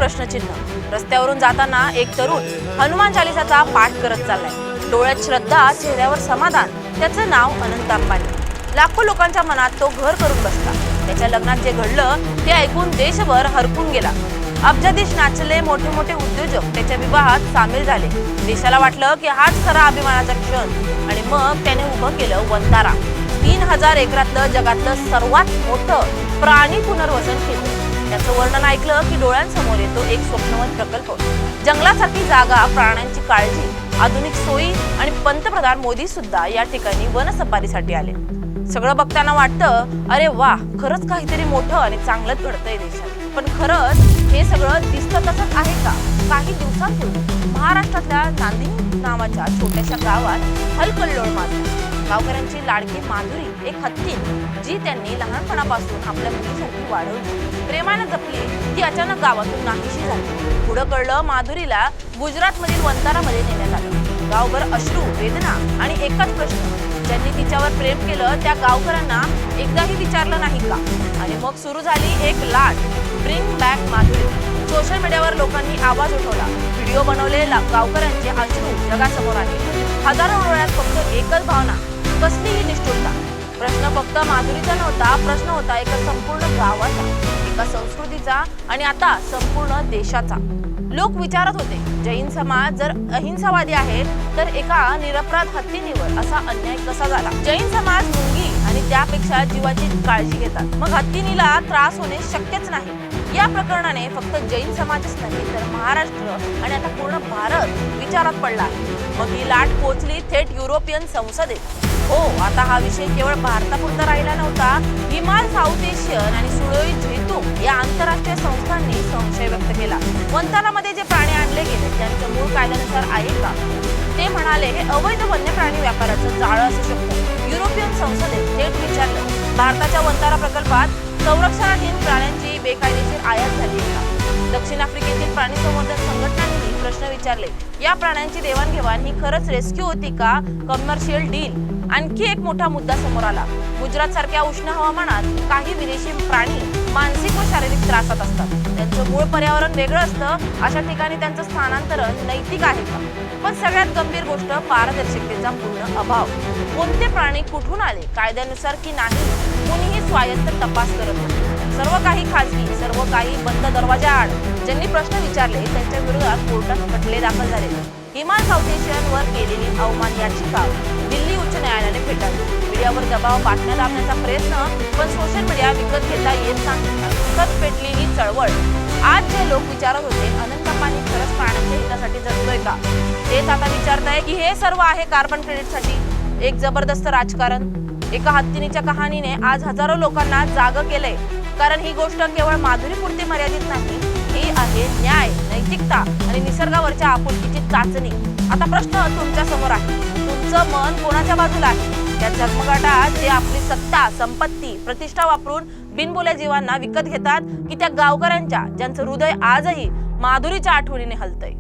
प्रश्नचिन्ह। रस्त्यावरून जाताना एक तरुण हनुमान चालीसाचा पाठ करत चाललाय। डोळ्यात श्रद्धा, चेहऱ्यावर समाधान। त्याचं नाव अनंत अंबानी। लाखो लोकांच्या मनात तो घर करून बसला। त्याच्या लग्नात जे घडलं ते ऐकून देशभर हरकून गेला। अब्जाधीश नाचले, मोठे मोठे उद्योजक त्याच्या विवाहात सामील झाले। देशाला वाटलं की हाच खरा अभिमानाचा क्षण। आणि मग त्याने उभं केलं वंतारा। 3000 एकरातलं जगातलं सर्वात मोठं प्राणी पुनर्वसन केंद्र। त्याचं वर्णन ऐकलं की डोळ्यांसमोर येतो एक स्वप्नवत प्रकल्प। जंगलासारखी जागा, प्राण्यांची काळजी, आधुनिक सोयी आणि पंतप्रधान मोदी सुद्धा या ठिकाणी वनसफारीसाठी आले। सगळं बघताना वाटतं, अरे वा, खरंच काहीतरी मोठं आणि चांगलंच घडतंय देशात। पण खरंच हे सगळं दिसतं तसंच आहे का? काही दिवसांपूर्वी महाराष्ट्रातल्या नांदिनी नावाच्या छोट्याशा गावात हलकल्लोळ माजला। गावकऱ्यांची लाडकी माधुरी, एक हत्तीण जी त्यांनी लहानपणापासून आपल्या मुलीसारखी वाढवली, प्रेमाने जपली, ती अचानक गावातून नाहीशी झाली। पुढं कळलं, माधुरीला गुजरातमधील वंतारामध्ये नेण्यात आलं। गावभर अश्रू, वेदना आणि एकच प्रश्न, ज्यांनी तिच्यावर प्रेम केलं त्या गावकऱ्यांना एकदाही विचारलं नाही का? आणि मग सुरू झाली एक लाट, ब्रिंग बॅक माधुरी। सोशल मीडियावर लोकांनी आवाज उठवला, व्हिडिओ बनवले, गावकऱ्यांचे अश्रू जगासमोर आले। हजारो डोळ्यात फक्त एकच भावना, कसलीही निष्ठुरता। प्रश्न फक्त माधुरीचा नव्हता, प्रश्न होता एका संपूर्ण गावाचा, एका संस्कृतीचा आणि आता संपूर्ण देशाचा। लोक विचारत होते, जैन समाज जर अहिंसावादी आहे तर एका निरपराध हत्तीनीवर असा अन्याय कसा झाला? जैन समाज मुंगी आणि त्यापेक्षा जीवाची काळजी घेतात, मग हत्तीनीला त्रास होणे शक्यच नाही। या प्रकरणाने फक्त जैन समाजच नाही तर महाराष्ट्र आणि आता पूर्ण भारत विचारात पडला आहे। मग ही लाट पोहोचली थेट युरोपियन संसदेत। हो, आता हा विषय केवळ भारतापुरता राहिला नव्हता। हिमाल, साऊथ एशियन आणि सुडोई झैतूम या आंतरराष्ट्रीय संस्थांनी संशय व्यक्त केला। वंतारामध्ये जे प्राणी आणले गेले त्यांचं मूळ कायद्यानुसार आहे का? ते म्हणाले, हे अवैध वन्य प्राणी व्यापाराचं जाळं असू शकतं। युरोपियन संसदेत थेट विचारलं, भारताच्या वंतारा प्रकल्पात संरक्षणाधीन प्राण्यांची बेकायदेशीर आयात झाली आहे का? दक्षिण आफ्रिकेतील प्राणी संवर्धन संघटनांनी प्रश्न विचारले, या प्राण्यांची देवाणघेवाण ही खरंच रेस्क्यू होती का कमर्शियल डील? आणखी एक मोठा मुद्दा समोर आला, गुजरात सारख्या उष्ण हवामानात काही विदेशी प्राणी मानसिक व शारीरिक त्रासात असतात। त्यांचं मूळ पर्यावरण वेगळं असतं, अशा ठिकाणी त्यांचं स्थानांतरण नैतिक आहे का? पण सगळ्यात गंभीर गोष्ट, पारदर्शकतेचा पूर्ण अभाव। कोणते प्राणी कुठून आले, कायद्यानुसार की नाही, कोणीही स्वायत्त तपास करत नाही। सर्व काही खासगी, सर्व काही बंद दरवाजा आड। ज्यांनी प्रश्न विचारले त्यांच्या विरोधात कोर्टात खटले दाखल झाले। हिमाल, साऊथ एशियनवर केलेली अवमान याचिका दिल्ली उच्च न्यायालयाने फेटाळली। मीडियावर दबाव, बातम्या दाबण्याचा प्रयत्न, पण सोशल मीडिया विकत घेता येत नाही। सतत पेटली ही चळवळ। आज जे लोक विचारत होते, अनंत अंबानी खरंच प्राण्यांच्या हितासाठी झटतोय का, तेच आता विचारताय की हे सर्व आहे कार्बन क्रेडिटसाठी एक जबरदस्त राजकारण। एका हत्तीनीच्या कहाणीने आज हजारो लोकांना जागं केलंय, कारण ही गोष्ट केवळ माधुरीपुरती मर्यादित नाही, ही आहे न्याय, नैतिकता आणि निसर्गावरच्या आपुलकीची चाचणी। आता प्रश्न तुमच्या समोर आहे, तुमचं मन कोणाच्या बाजूला आहे? त्या झगमगाटात जे आपली सत्ता, संपत्ती, प्रतिष्ठा वापरून बिनबोल्या जीवांना विकत घेतात, की त्या गावकऱ्यांच्या ज्यांचं हृदय आजही माधुरीच्या आठवणीने हलतंय?